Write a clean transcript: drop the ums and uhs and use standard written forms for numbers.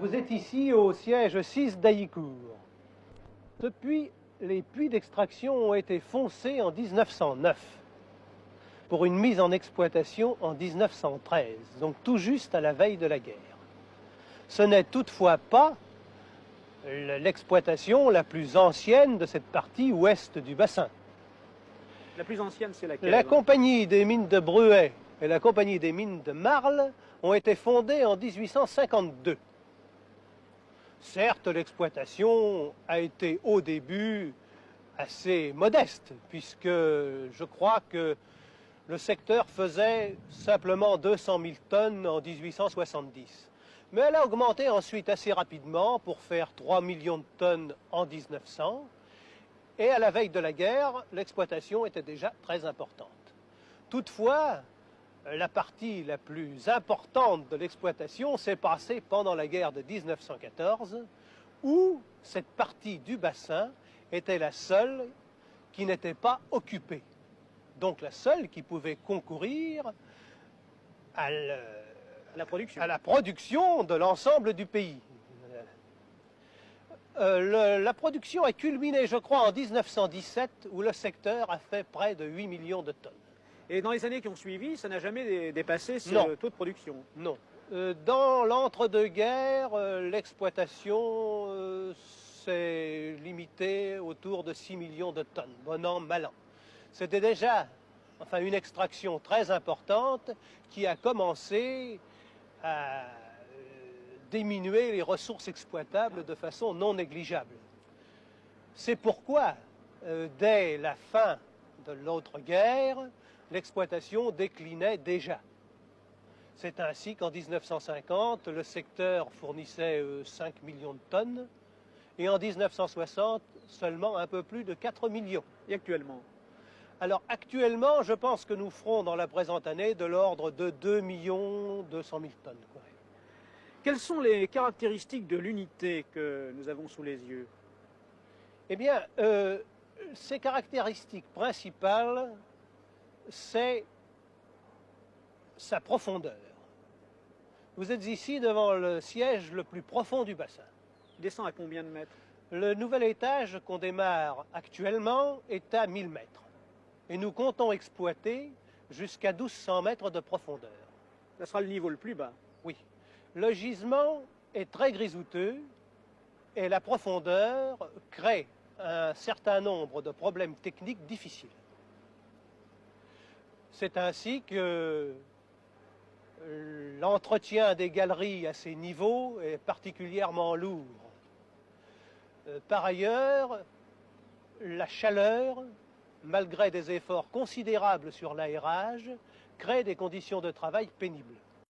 Vous êtes ici au siège 6 d'Haillicourt. Depuis, les puits d'extraction ont été foncés en 1909 pour une mise en exploitation en 1913, donc tout juste à la veille de la guerre. Ce n'est toutefois pas l'exploitation la plus ancienne de cette partie ouest du bassin. La plus ancienne, c'est laquelle? La compagnie des mines de Bruay et la compagnie des mines de Marle ont été fondées en 1852. Certes, l'exploitation a été au début assez modeste, puisque je crois que le secteur faisait simplement 200 000 tonnes en 1870. Mais elle a augmenté ensuite assez rapidement pour faire 3 millions de tonnes en 1900. Et à la veille de la guerre, l'exploitation était déjà très importante. Toutefois, la partie la plus importante de l'exploitation s'est passée pendant la guerre de 1914, où cette partie du bassin était la seule qui n'était pas occupée. Donc la seule qui pouvait concourir à la production de l'ensemble du pays. La production a culminé, je crois, en 1917, où le secteur a fait près de 8 millions de tonnes. Et dans les années qui ont suivi, ça n'a jamais dépassé ce taux de production? Non. Dans l'entre-deux-guerres, l'exploitation s'est limitée autour de 6 millions de tonnes, bon an, mal an. C'était déjà une extraction très importante qui a commencé à diminuer les ressources exploitables de façon non négligeable. C'est pourquoi, dès la fin de l'autre guerre, l'exploitation déclinait déjà. C'est ainsi qu'en 1950, le secteur fournissait 5 millions de tonnes, et en 1960, seulement un peu plus de 4 millions. Et actuellement? Alors actuellement, je pense que nous ferons dans la présente année de l'ordre de 2 200 000 tonnes. Quelles sont les caractéristiques de l'unité que nous avons sous les yeux? Eh bien, ces caractéristiques principales, c'est sa profondeur. Vous êtes ici devant le siège le plus profond du bassin. Il descend à combien de mètres? Le nouvel étage qu'on démarre actuellement est à 1000 mètres. Et nous comptons exploiter jusqu'à 1200 mètres de profondeur. Ça sera le niveau le plus bas? Oui. Le gisement est très grisoteux et la profondeur crée un certain nombre de problèmes techniques difficiles. C'est ainsi que l'entretien des galeries à ces niveaux est particulièrement lourd. Par ailleurs, la chaleur, malgré des efforts considérables sur l'aérage, crée des conditions de travail pénibles.